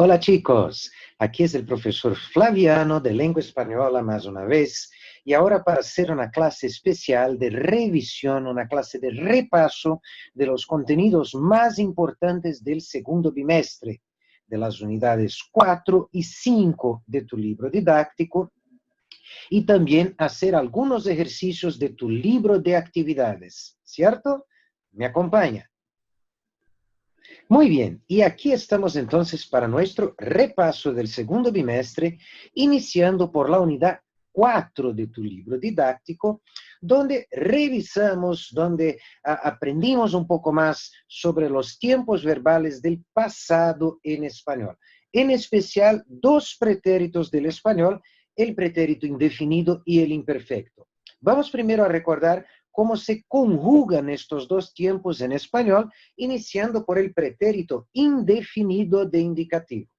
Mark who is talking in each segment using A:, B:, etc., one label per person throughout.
A: Hola chicos, aquí es el profesor Flaviano de Lengua Española más una vez y ahora para hacer una clase especial de revisión, una clase de repaso de los contenidos más importantes del segundo bimestre, de las unidades 4 y 5 de tu libro didáctico y también hacer algunos ejercicios de tu libro de actividades, ¿cierto? ¿Me acompaña? Muy bien, y aquí estamos entonces para nuestro repaso del segundo bimestre, iniciando por la unidad 4 de tu libro didáctico, donde revisamos, donde aprendimos un poco más sobre los tiempos verbales del pasado en español. En especial, dos pretéritos del español, el pretérito indefinido y el imperfecto. Vamos primero a recordar cómo se conjugan estos dos tiempos en español, iniciando por el pretérito indefinido de indicativo.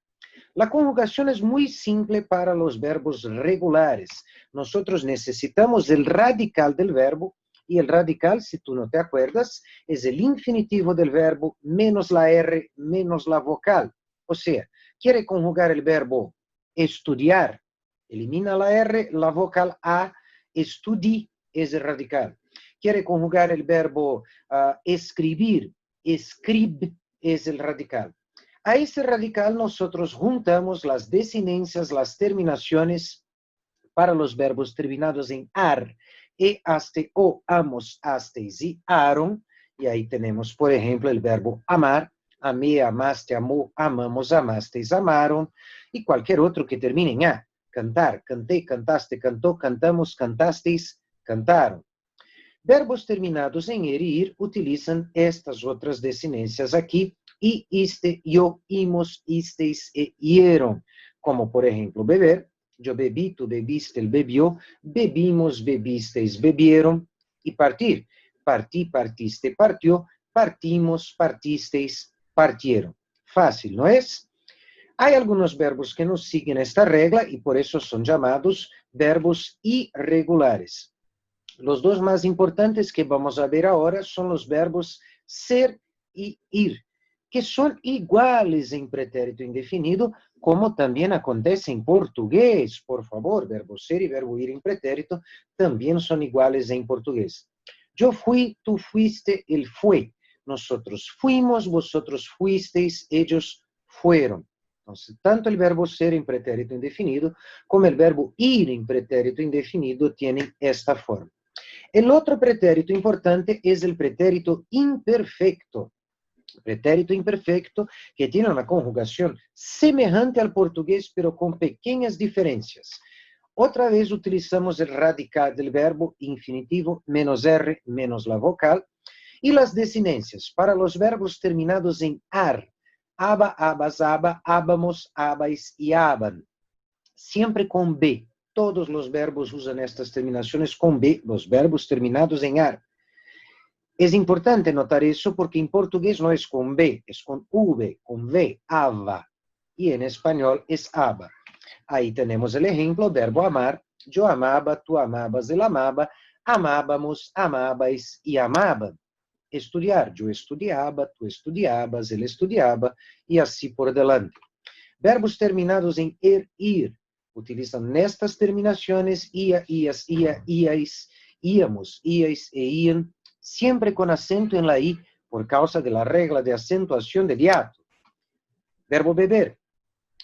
A: La conjugación es muy simple para los verbos regulares. Nosotros necesitamos el radical del verbo, y el radical, si tú no te acuerdas, es el infinitivo del verbo menos la R menos la vocal. O sea, quiere conjugar el verbo estudiar, elimina la R, la vocal A, estudi es el radical. Quiere conjugar el verbo escribir, escrib es el radical. A este radical nosotros juntamos las desinencias, las terminaciones para los verbos terminados en ar, aste, o, amos, asteis y aron. Y ahí tenemos, por ejemplo, el verbo amar, amé, amaste, amó, amamos, amasteis, amaron. Y cualquier otro que termine en a. Cantar, canté, cantaste, cantó, cantamos, cantasteis, cantaron. Verbos terminados en er y ir utilizan estas otras desinencias aquí, y, iste, yo, imos, isteis e ieron, como por ejemplo beber, yo bebí, tú bebiste, él bebió, bebimos, bebisteis, bebieron, y partir, partí, partiste, partió, partimos, partisteis, partieron. Fácil, ¿no es? Hay algunos verbos que no siguen esta regla y por eso son llamados verbos irregulares. Los dos más importantes que vamos a ver ahora son los verbos ser y ir, que son iguales en pretérito indefinido, como también acontece en portugués. Por favor, verbo ser y verbo ir en pretérito también son iguales en portugués. Yo fui, tú fuiste, él fue. Nosotros fuimos, vosotros fuisteis, ellos fueron. Entonces, tanto el verbo ser en pretérito indefinido como el verbo ir en pretérito indefinido tienen esta forma. El otro pretérito importante es el pretérito imperfecto. Pretérito imperfecto que tiene una conjugación semejante al portugués, pero con pequeñas diferencias. Otra vez utilizamos el radical del verbo infinitivo menos R menos la vocal y las desinencias para los verbos terminados en ar, aba, abas, aba, abamos, abais y aban, siempre con B. Todos los verbos usan estas terminaciones con B, los verbos terminados en ar. Es importante notar eso porque en portugués no es con B, es con V, con V, ava. Y en español es aba. Ahí tenemos el ejemplo, verbo amar. Yo amaba, tú amabas, él amaba, amábamos, amabais y amaban. Estudiar, yo estudiaba, tú estudiabas, él estudiaba, y así por delante. Verbos terminados en er, ir. Utilizan nestas terminaciones ia, ias, ia, iais, íamos, iais e ian, siempre con acento en la i por causa de la regla de acentuación del hiato. Verbo beber.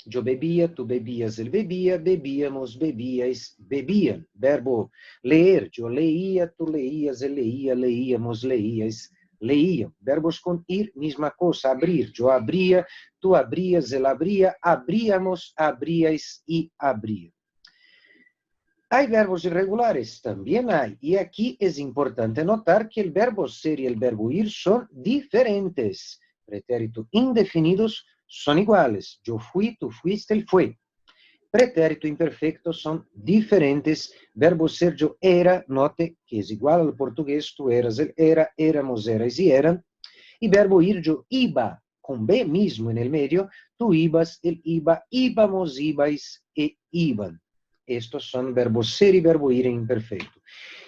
A: Yo bebía, tú bebías, él bebía, bebíamos, bebíais, bebían. Verbo leer. Yo leía, tú leías, él leía, leíamos, leíais, leíam. Verbos con ir, misma cosa. Abrir. Yo abría, tú abrías, él abría, abríamos, abríais y abría. Hay verbos irregulares, también hay. Y aquí es importante notar que el verbo ser y el verbo ir son diferentes. Pretérito indefinidos son iguales. Yo fui, tú fuiste, él fue. Pretérito imperfecto son diferentes. Verbo ser, yo era, note que es igual al portugués, tú eras, él era, éramos, erais y eran. Y verbo ir, yo iba, con B mismo en el medio, tú ibas, él iba, íbamos, ibais e iban. Estos son verbos ser y verbo ir en imperfecto.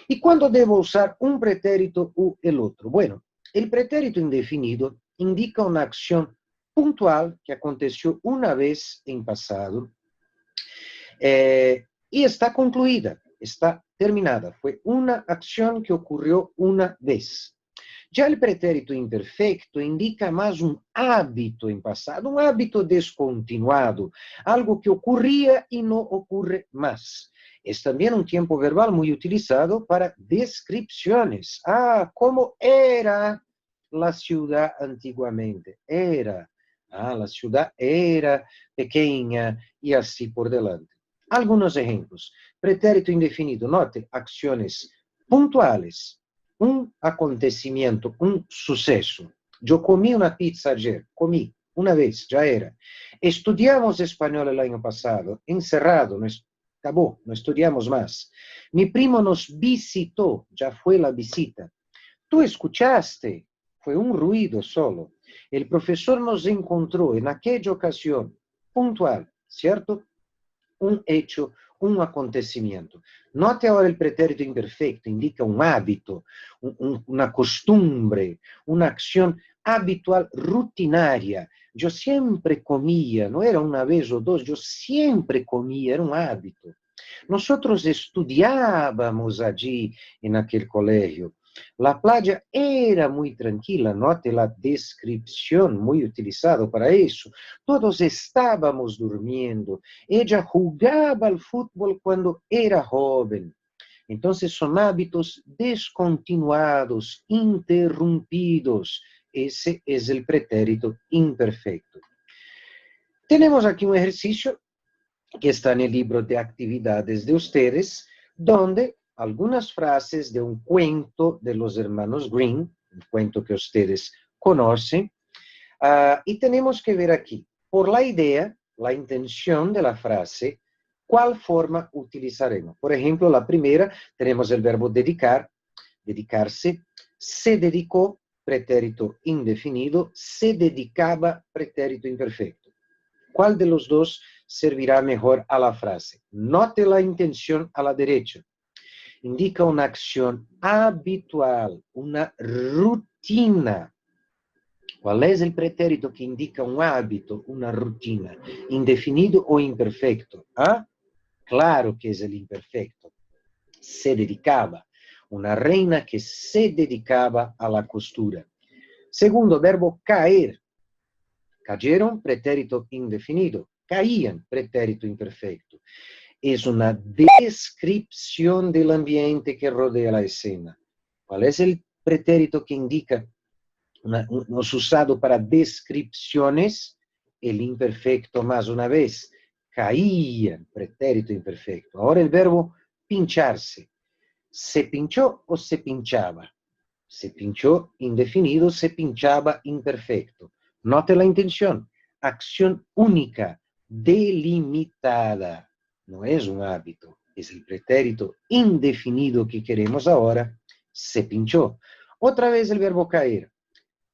A: ¿Y cuándo debo usar un pretérito u el otro? Bueno, el pretérito indefinido indica una acción puntual que aconteció una vez en pasado y está concluida, está terminada. Fue una acción que ocurrió una vez. Ya el pretérito imperfecto indica más un hábito en pasado, un hábito descontinuado, algo que ocurría y no ocurre más. Es también un tiempo verbal muy utilizado para descripciones. Ah, ¿cómo era la ciudad antiguamente? Era. Ah, la ciudad era pequeña y así por delante. Algunos ejemplos. Pretérito indefinido, note, acciones puntuales, un acontecimiento, un suceso. Yo comí una pizza ayer, comí una vez, ya era. Estudiamos español el año pasado, encerrado, no acabó, no estudiamos más. Mi primo nos visitó, ya fue la visita. Tú escuchaste, fue un ruido solo. El profesor nos encontró en aquella ocasión, puntual, ¿cierto? Un hecho, un acontecimiento. Note ahora el pretérito imperfecto, indica un hábito, una costumbre, una acción habitual, rutinaria. Yo siempre comía, no era una vez o dos, yo siempre comía, era un hábito. Nosotros estudiábamos allí en aquel colegio. La playa era muy tranquila, note la descripción muy utilizada para eso. Todos estábamos durmiendo. Ella jugaba al fútbol cuando era joven. Entonces son hábitos descontinuados, interrumpidos. Ese es el pretérito imperfecto. Tenemos aquí un ejercicio que está en el libro de actividades de ustedes, donde algunas frases de un cuento de los hermanos Grimm, un cuento que ustedes conocen, y tenemos que ver aquí, por la idea, la intención de la frase, cuál forma utilizaremos. Por ejemplo, la primera, tenemos el verbo dedicar, dedicarse, se dedicó, pretérito indefinido, se dedicaba, pretérito imperfecto. ¿Cuál de los dos servirá mejor a la frase? Note la intención a la derecha. Indica una acción habitual, una rutina. ¿Cuál es el pretérito que indica un hábito, una rutina? ¿Indefinido o imperfecto? ¿Ah? Claro que es el imperfecto. Se dedicaba. Una reina que se dedicaba a la costura. Segundo, verbo caer. Cayeron, pretérito indefinido. Caían, pretérito imperfecto. Es una descripción del ambiente que rodea la escena. ¿Cuál es el pretérito que indica nos usado para descripciones? El imperfecto más una vez. Caían, pretérito imperfecto. Ahora el verbo pincharse. ¿Se pinchó o se pinchaba? Se pinchó indefinido, se pinchaba imperfecto. Note la intención. Acción única, delimitada. No es un hábito, es el pretérito indefinido que queremos ahora. Se pinchó. Otra vez el verbo caer.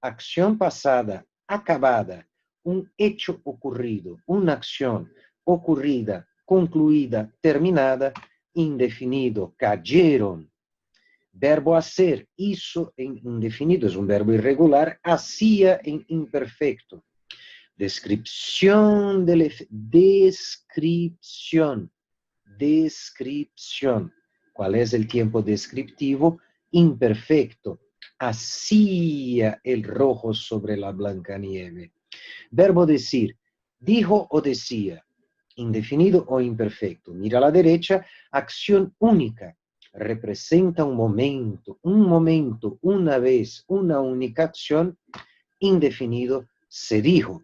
A: Acción pasada, acabada. Un hecho ocurrido, una acción ocurrida, concluida, terminada, indefinido. Cayeron. Verbo hacer, hizo en indefinido, es un verbo irregular, hacía en imperfecto. Descripción descripción. Descripción. ¿Cuál es el tiempo descriptivo? Imperfecto. Hacía el rojo sobre la blanca nieve. Verbo decir, dijo o decía, indefinido o imperfecto. Mira a la derecha, acción única. Representa un momento, una vez, una única acción, indefinido, se dijo.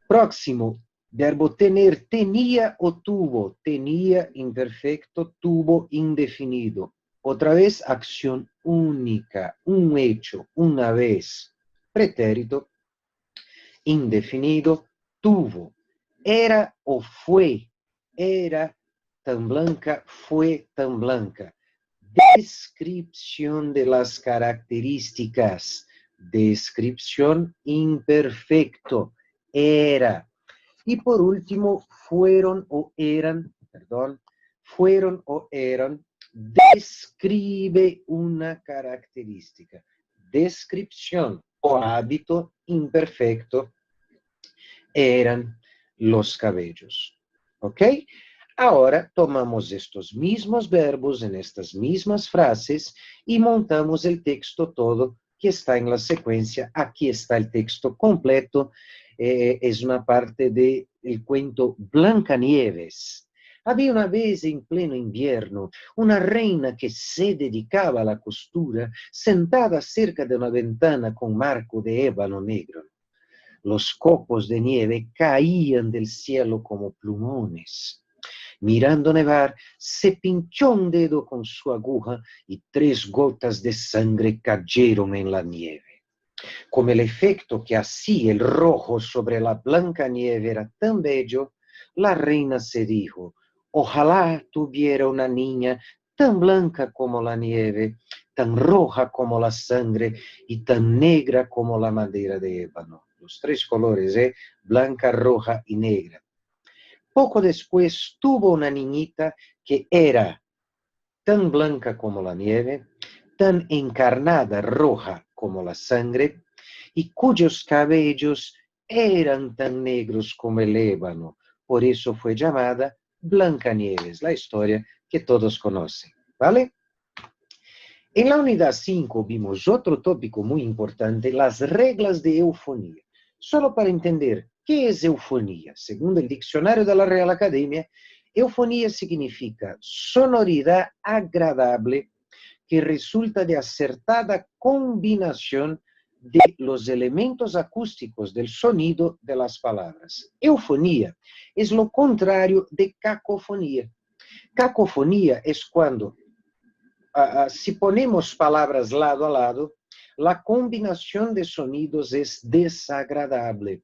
A: Próximo, verbo tener, tenía o tuvo, tenía imperfecto, tuvo indefinido. Otra vez, acción única, un hecho, una vez, pretérito, indefinido, tuvo. Era o fue, era tan blanca, fue tan blanca. Descripción de las características. Descripción imperfecto. Era. Y por último, fueron o eran, describe una característica. Descripción, o hábito imperfecto eran los cabellos. ¿Ok? Ahora tomamos estos mismos verbos en estas mismas frases y montamos el texto todo que está en la secuencia. Aquí está el texto completo. Es una parte del cuento Blancanieves. Había una vez en pleno invierno una reina que se dedicaba a la costura, sentada cerca de una ventana con marco de ébano negro. Los copos de nieve caían del cielo como plumones. Mirando nevar, se pinchó un dedo con su aguja y 3 gotas de sangre cayeron en la nieve. Como el efecto que hacía el rojo sobre la blanca nieve era tan bello, la reina se dijo: ojalá tuviera una niña tan blanca como la nieve, tan roja como la sangre y tan negra como la madera de ébano. Los 3 colores, blanca, roja y negra. Poco después tuvo una niñita que era tan blanca como la nieve, tan encarnada, roja como la sangre, y cuyos cabellos eran tan negros como el ébano. Por eso fue llamada Blancanieves, la historia que todos conocen, ¿vale? En la unidad 5 vimos otro tópico muy importante, las reglas de eufonía. Solo para entender qué es eufonía, según el diccionario de la Real Academia, eufonía significa sonoridad agradable que resulta de acertada combinación de los elementos acústicos del sonido de las palabras. Eufonía es lo contrario de cacofonía. Cacofonía es cuando si ponemos palabras lado a lado, la combinación de sonidos es desagradable,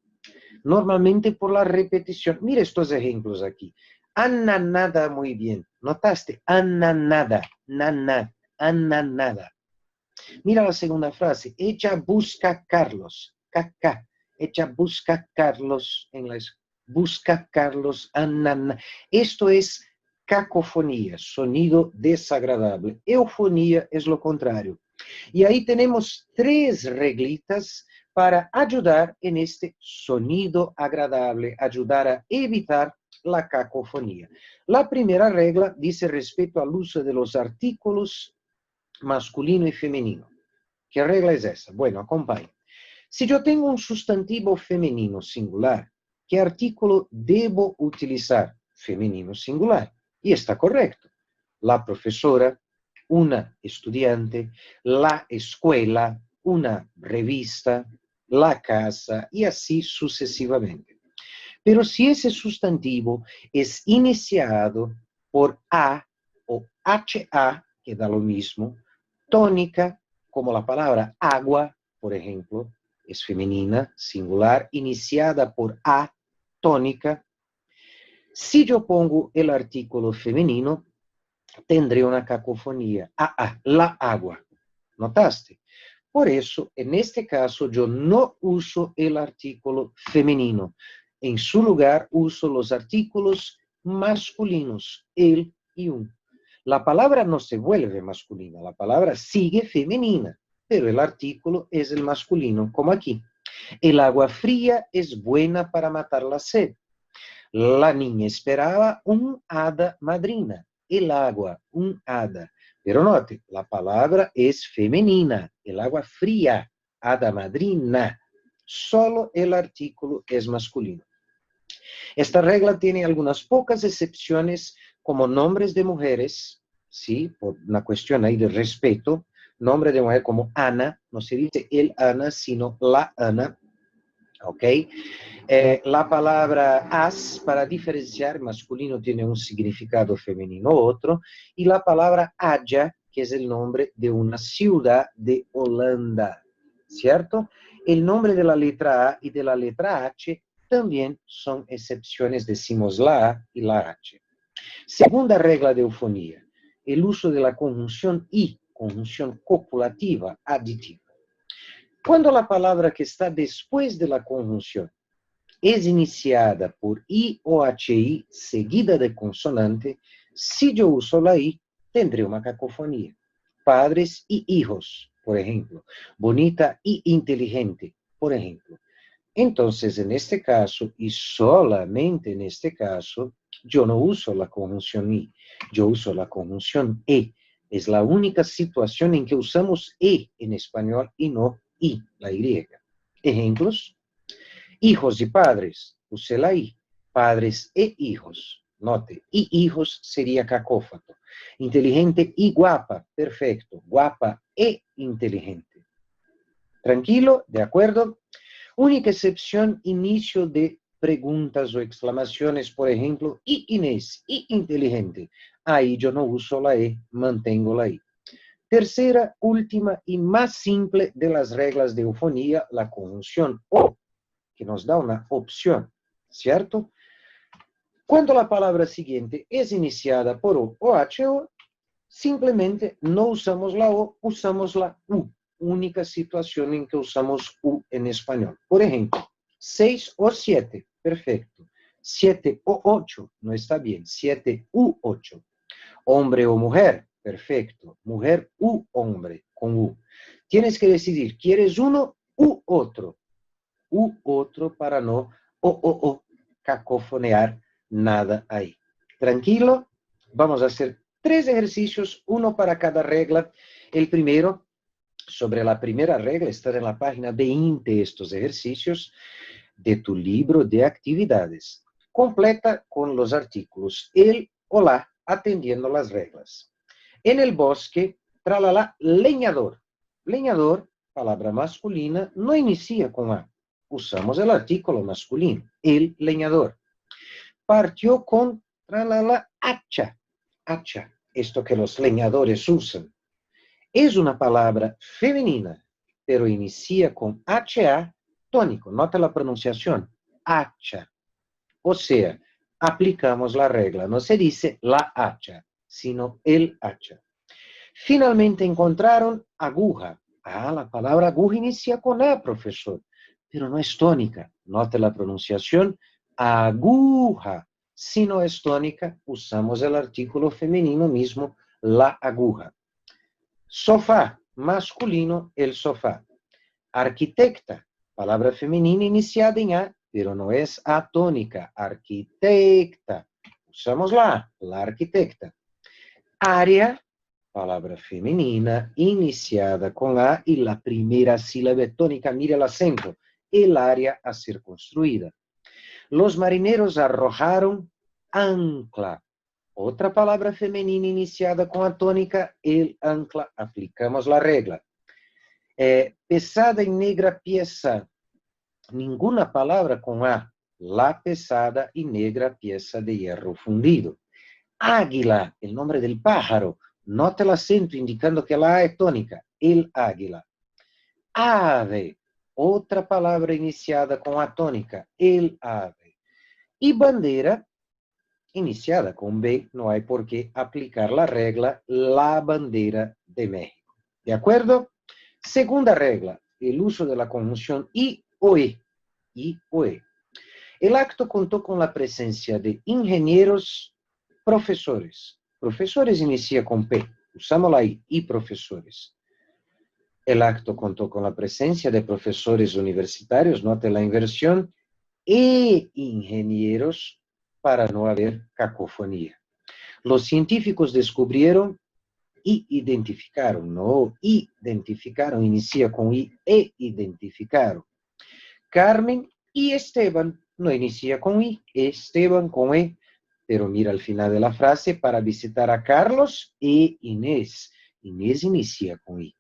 A: normalmente por la repetición. Mira estos ejemplos aquí. Ananada, muy bien. ¿Notaste? Ananada, nana, ananada. Mira la segunda frase. Ella busca a Carlos, caca. Ella busca a Carlos en la escuela. Busca Carlos, anana. Esto es cacofonía, sonido desagradable. Eufonía es lo contrario. Y ahí tenemos 3 reglitas para ayudar en este sonido agradable, ayudar a evitar la cacofonía. La primera regla dice respecto al uso de los artículos masculino y femenino. ¿Qué regla es esa? Bueno, acompaña. Si yo tengo un sustantivo femenino singular, ¿qué artículo debo utilizar? Femenino singular. Y está correcto. La profesora, una estudiante, la escuela, una revista, la casa y así sucesivamente. Pero si ese sustantivo es iniciado por A o HA, que da lo mismo, tónica, como la palabra agua, por ejemplo, es femenina, singular, iniciada por A, tónica. Si yo pongo el artículo femenino, tendré una cacofonía. La agua. ¿Notaste? Por eso, en este caso, yo no uso el artículo femenino. En su lugar, uso los artículos masculinos, el y un. La palabra no se vuelve masculina, la palabra sigue femenina, pero el artículo es el masculino, como aquí. El agua fría es buena para matar la sed. La niña esperaba un hada madrina. El agua, un hada. Pero note, la palabra es femenina. El agua fría, hada madrina. Solo el artículo es masculino. Esta regla tiene algunas pocas excepciones, como nombres de mujeres, ¿sí? Por una cuestión ahí de respeto. Nombre de mujer como Ana, no se dice el Ana, sino la Ana. ¿Ok? La palabra as, para diferenciar, masculino tiene un significado femenino otro, y la palabra Haya, que es el nombre de una ciudad de Holanda, ¿cierto? El nombre de la letra A y de la letra H también son excepciones, decimos la A y la H. Segunda regla de eufonía, el uso de la conjunción y, conjunción copulativa, aditiva. Cuando la palabra que está después de la conjunción es iniciada por I o HI seguida de consonante, si yo uso la I, tendré una cacofonía. padres y hijos, por ejemplo. Bonita y inteligente, por ejemplo. Entonces, en este caso, y solamente en este caso, yo no uso la conjunción y, yo uso la conjunción e. Es la única situación en que usamos e en español y no y, la y. Ejemplos: hijos y padres, usé la i. Padres e hijos. Note, y hijos sería cacófato. Inteligente y guapa, perfecto. Guapa e inteligente. Tranquilo, ¿de acuerdo? Única excepción, inicio de preguntas o exclamaciones, por ejemplo, y Inés, y inteligente. Ahí yo no uso la E, mantengo la I. Tercera, última y más simple de las reglas de eufonía, la conjunción o, que nos da una opción, ¿cierto? Cuando la palabra siguiente es iniciada por O o HO, simplemente no usamos la O, usamos la U. Única situación en que usamos U en español. Por ejemplo, 6 o 7, perfecto. 7 o 8, no está bien. 7 u 8. Hombre o mujer, perfecto. Mujer u hombre, con U. Tienes que decidir, ¿quieres uno u otro? U otro para no cacofonear nada ahí. Tranquilo, vamos a hacer 3 ejercicios, uno para cada regla. El primero, sobre la primera regla, está en la página 20 estos ejercicios de tu libro de actividades. Completa con los artículos el o la, atendiendo las reglas. En el bosque, tralala, leñador. Leñador, palabra masculina, no inicia con A. Usamos el artículo masculino, el leñador. Partió con tralala, hacha. Hacha, esto que los leñadores usan. Es una palabra femenina, pero inicia con HA tónico. Nota la pronunciación. Hacha. O sea, aplicamos la regla. No se dice la hacha, sino el hacha. Finalmente encontraron aguja. Ah, la palabra aguja inicia con A, profesor, pero no es tónica. Note la pronunciación, aguja. Si no es tónica, usamos el artículo femenino mismo, la aguja. Sofá, masculino, el sofá. Arquitecta, palabra femenina iniciada en A, pero no es atónica. Arquitecta. Usamos la arquitecta. Área, palabra femenina iniciada con A y la primera sílaba tónica, mira el acento, el área a ser construida. Los marineros arrojaron ancla. Otra palabra femenina iniciada con A tónica, el ancla, aplicamos la regla. Pesada y negra pieza, ninguna palabra con A, la pesada y negra pieza de hierro fundido. Águila, el nombre del pájaro, nota el acento indicando que la A es tónica, el águila. Ave, otra palabra iniciada con A tónica, el ave. Y bandera, iniciada con B, no hay por qué aplicar la regla, la bandera de México. ¿De acuerdo? Segunda regla, el uso de la conjunción I o E. I o E. El acto contó con la presencia de ingenieros, profesores. Profesores inicia con P, usamos la I, y profesores. El acto contó con la presencia de profesores universitarios, note la inversión, e ingenieros para no haber cacofonía. Los científicos descubrieron y identificaron, no identificaron, inicia con I, e identificaron. Carmen y Esteban, no inicia con I, Esteban con E, pero mira al final de la frase, para visitar a Carlos e Inés. Inés inicia con I.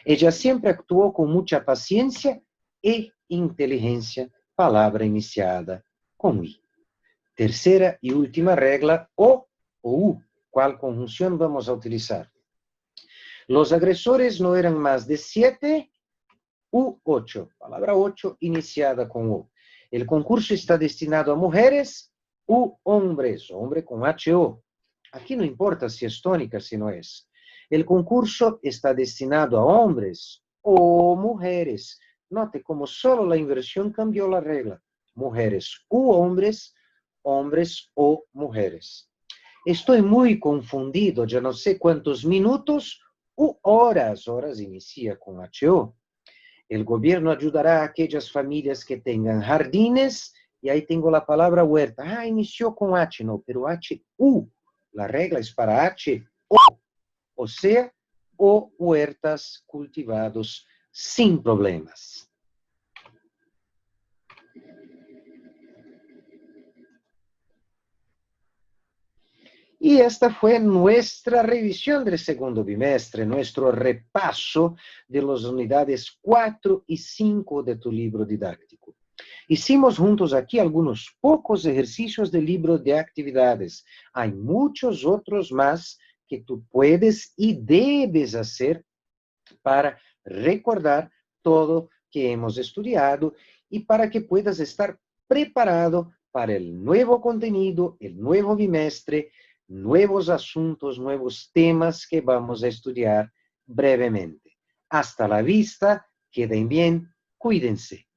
A: Ella siempre actuó con mucha paciencia e inteligencia, palabra iniciada con I. Tercera y última regla, O o U. ¿Cuál conjunción vamos a utilizar? Los agresores no eran más de 7 u 8. Palabra 8 iniciada con O. El concurso está destinado a mujeres u hombres. Hombre con HO. Aquí no importa si es tónica, si no es. El concurso está destinado a hombres o mujeres. Note como solo la inversión cambió la regla. Mujeres u hombres, hombres o mujeres. Estoy muy confundido, ya no sé cuántos minutos horas, horas inicia con HO. El gobierno ayudará a aquellas familias que tengan jardines, y ahí tengo la palabra huerta. Ah, inició con H, no, pero HU. La regla es para HO, o sea, o huertas cultivados sin problemas. Y esta fue nuestra revisión del segundo bimestre, nuestro repaso de las unidades 4 y 5 de tu libro didáctico. Hicimos juntos aquí algunos pocos ejercicios del libro de actividades. Hay muchos otros más que tú puedes y debes hacer para recordar todo que hemos estudiado y para que puedas estar preparado para el nuevo contenido, el nuevo bimestre, nuevos asuntos, nuevos temas que vamos a estudiar brevemente. Hasta la vista, queden bien, cuídense.